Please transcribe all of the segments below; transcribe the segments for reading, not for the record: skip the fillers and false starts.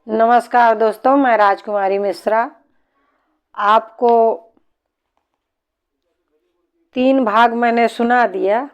नमस्कार दोस्तों, मैं राजकुमारी मिश्रा आपको 3 भाग मैंने सुना दिया।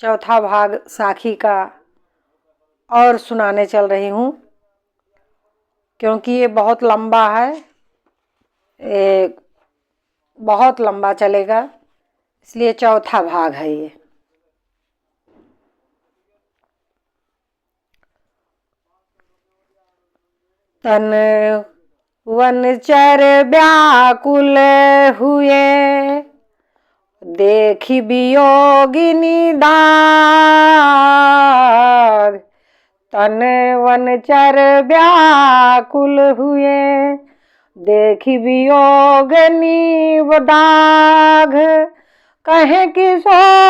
चौथा भाग साखी का और सुनाने चल रही हूँ, क्योंकि ये बहुत लंबा है, ये बहुत लंबा चलेगा, इसलिए चौथा भाग है ये। तन वनचर व्याकुल हुए, देखी वियोगिनी दाग। तन वनचर व्याकुल हुए, देखी वियोगिनी दाग। कहे किशोरानंद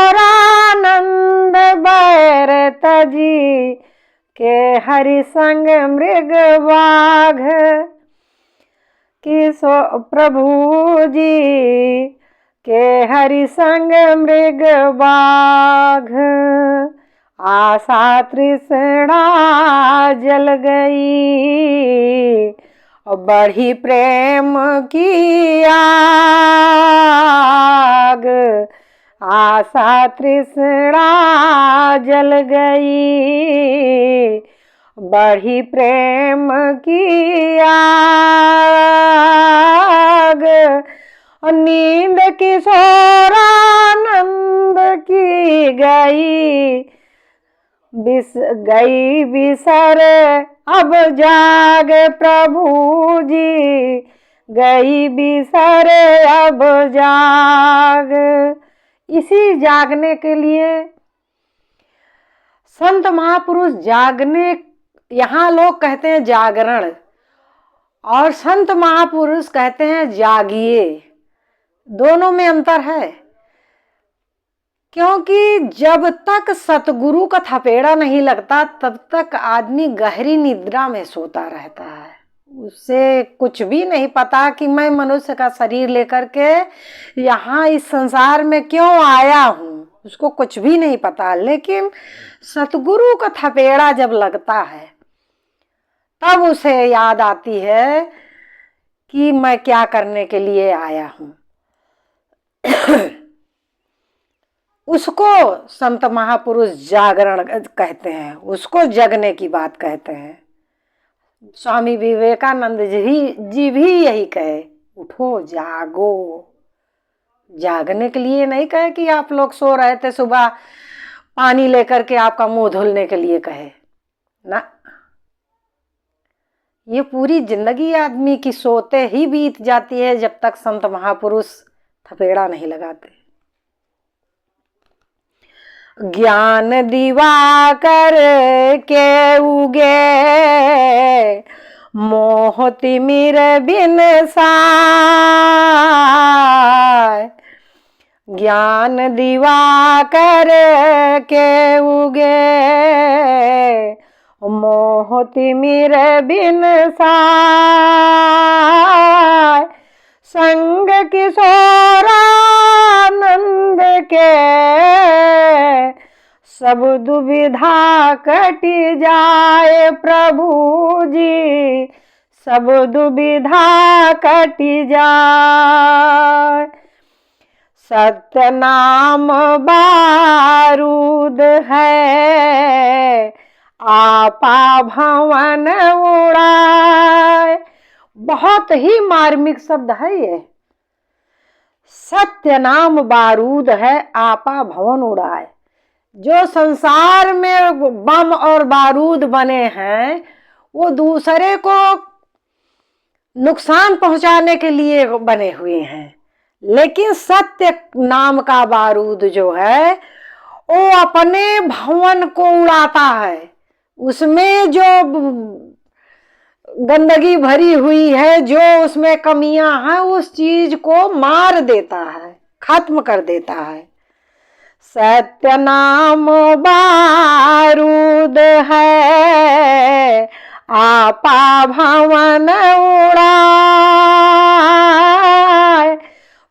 बैर तजी, के हरि संग मृग बाघ। प्रभु जी के हरि संग मृग बाघ। आशा तृष्णा जल गई, बढ़ी प्रेम की आग। आशा तृष्णा जल गई, बढ़ी प्रेम की आग। नींद किशोरानंद की गई बिसर, अब जाग प्रभु जी गई बिसर अब जाग। इसी जागने के लिए संत महापुरुष जागने, यहाँ लोग कहते हैं जागरण और संत महापुरुष कहते हैं जागिए। दोनों में अंतर है, क्योंकि जब तक सतगुरु का थपेड़ा नहीं लगता तब तक आदमी गहरी निद्रा में सोता रहता है। उसे कुछ भी नहीं पता कि मैं मनुष्य का शरीर लेकर के यहाँ इस संसार में क्यों आया हूँ, उसको कुछ भी नहीं पता। लेकिन सतगुरु का थपेड़ा जब लगता है तब उसे याद आती है कि मैं क्या करने के लिए आया हूँ। उसको संत महापुरुष जागरण कहते हैं, उसको जगने की बात कहते हैं। स्वामी विवेकानंद जी भी यही कहे, उठो जागो। जागने के लिए नहीं कहे कि आप लोग सो रहे थे सुबह पानी लेकर के आपका मुंह धुलने के लिए कहे ना। ये पूरी जिंदगी आदमी की सोते ही बीत जाती है जब तक संत महापुरुष थपेड़ा नहीं लगाते। ज्ञान दिवाकर के उगे, मोह तिमिर बिन साय। ज्ञान दिवाकर के उगे, मोह तिमिर बिन साय। संग किशोरानंद के, सब दुविधा कटी जाए प्रभु जी, सब दुविधा कटी जाए। सत्य नाम बारूद है, आपा भवन उड़ाए। बहुत ही मार्मिक शब्द है ये। सत्य नाम बारूद है, आपा भवन उड़ाए। जो संसार में बम और बारूद बने हैं वो दूसरे को नुकसान पहुंचाने के लिए बने हुए हैं, लेकिन सत्य नाम का बारूद जो है वो अपने भवन को उड़ाता है। उसमें जो गंदगी भरी हुई है, जो उसमें कमियां हैं, उस चीज को मार देता है, खत्म कर देता है। सत्य नाम बारूद है, आपा भवन उड़ाए।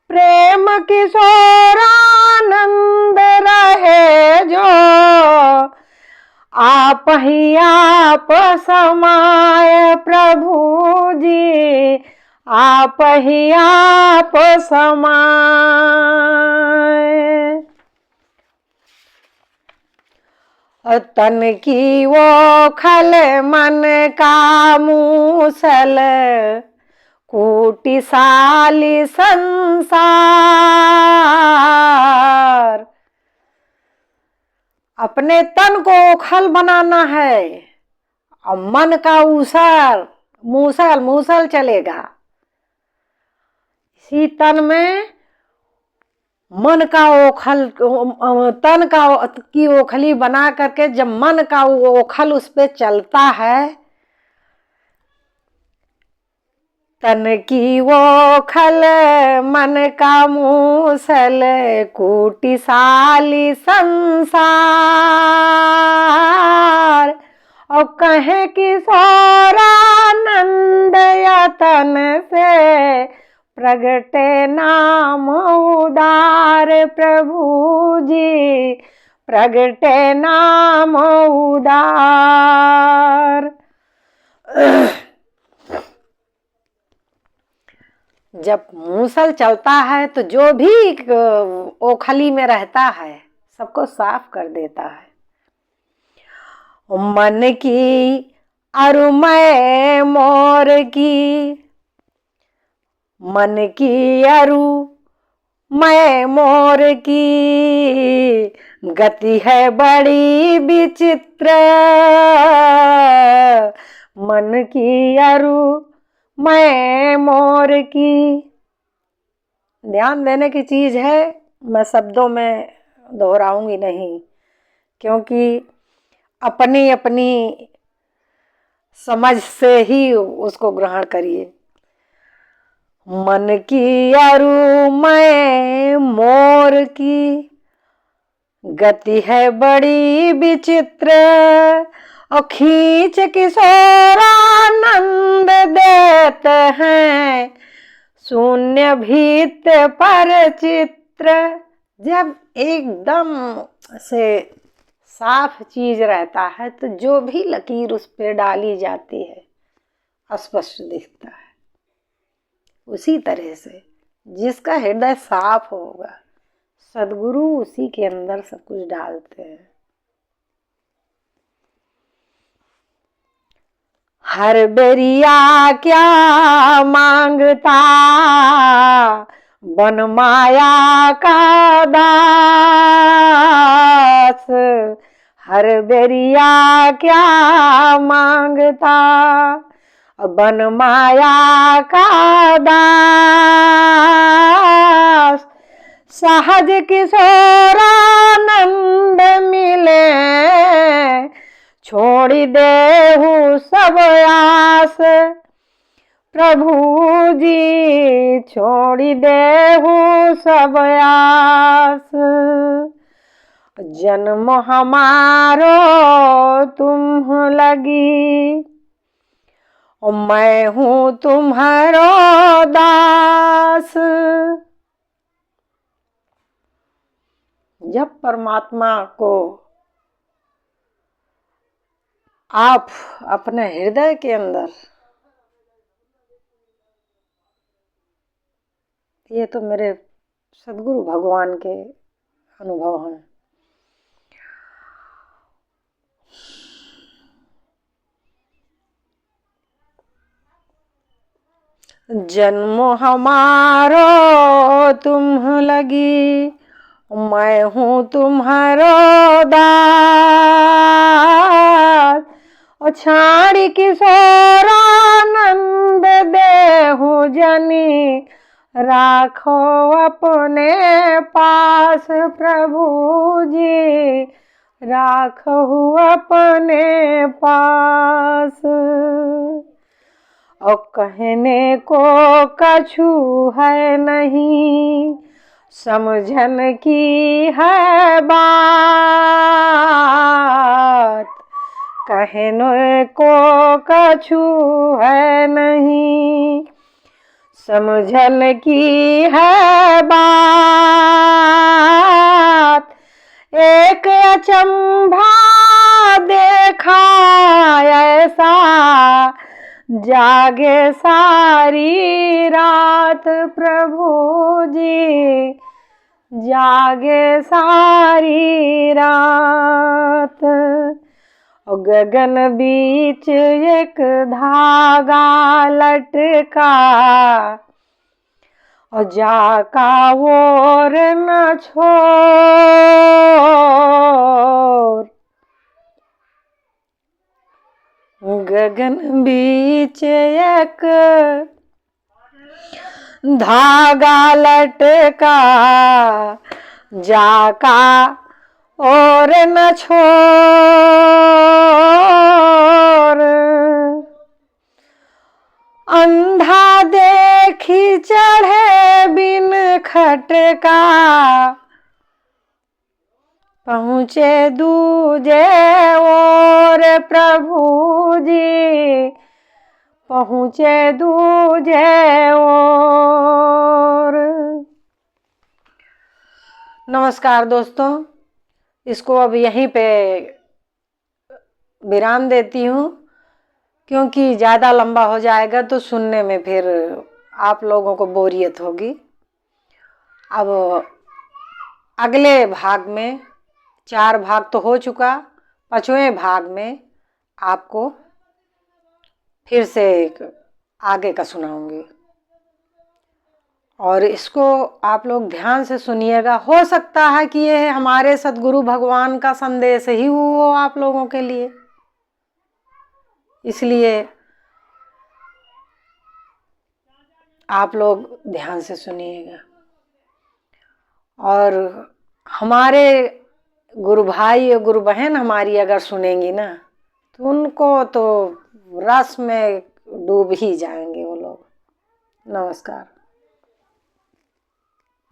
प्रेम किशोरानंद रहे जो, आप आप ही आप समाय प्रभु जी, आप ही आप समाय। तन की वो खल मन का मूसल, कूटिशाली संसार। अपने तन को ओखल बनाना है और मन का ऊसल मूसल मूसल चलेगा। इसी तन में मन का ओखल, तन का की ओखली बना करके जब मन का ओखल उस पे चलता है, तन की वो खल मन का मूसल, कूटिशाली संसार। और कहे किशोरानंद यतन से, प्रगटे नाम उदार प्रभु जी, प्रगटे नाम उदार। जब मूसल चलता है तो जो भी ओखली में रहता है सबको साफ कर देता है। मन की अरुमय मोर की, मन की अरु मैं मोर की, गति है बड़ी विचित्र। मन की अरु मैं मोर की, ध्यान देने की चीज है। मैं शब्दों में दोहराऊंगी नहीं, क्योंकि अपनी अपनी समझ से ही उसको ग्रहण करिए। मन की अरु मैं मोर की, गति है बड़ी विचित्र। और खींच किशोरानंद देते हैं, शून्य भीत पर चित्र। जब एकदम से साफ चीज रहता है तो जो भी लकीर उस पे डाली जाती है स्पष्ट दिखता है। उसी तरह से जिसका हृदय साफ होगा, सद्गुरु उसी के अंदर सब कुछ डालते हैं। हर बेरिया क्या मांगता, बन माया का दास। हर बेरिया क्या मांगता, बन माया का दास। सहज किशोरानंद मिले, छोड़ देहु सब आस। प्रभु जी छोड़ देहु सब आस। जन्म हमारो तुम लगी, और मैं हूँ तुम्हारो दास। जब परमात्मा को आप अपने हृदय के अंदर, ये तो मेरे सद्गुरु भगवान के अनुभव हैं। जन्म हमारो तुम लगी, मैं हूँ तुम्हारो दास। और छाड़ी किशोरानंद देहु जनी, राखो अपने पास। प्रभु जी राखो अपने पास। और कहने को कछु है नहीं, समझन की है बात। कहने को कछु है नहीं, समझन की है बात। एक अचंभा देख देखा ऐसा, जागे सारी रात प्रभु जी, जागे सारी रात। और गगन बीच एक धागा लटका, और जाका और न छोड़। गगन बीच एक धागा लटका, जाका और न छोड़। अंधा देखी चढ़े बिन खटका, पहुँचे दूजे और प्रभु जी, पहुँचे दूजे और। नमस्कार दोस्तों, इसको अब यहीं पे विराम देती हूँ, क्योंकि ज़्यादा लंबा हो जाएगा तो सुनने में फिर आप लोगों को बोरियत होगी। अब अगले भाग में, 4 भाग तो हो चुका, 5वें भाग में आपको फिर से आगे का सुनाऊंगी। और इसको आप लोग ध्यान से सुनिएगा। हो सकता है कि ये हमारे सद्गुरु भगवान का संदेश ही हो आप लोगों के लिए, इसलिए आप लोग ध्यान से सुनिएगा। और हमारे गुरु भाई और गुरु बहन हमारी अगर सुनेंगी ना, तो उनको तो रस में डूब ही जाएंगे वो लोग। नमस्कार।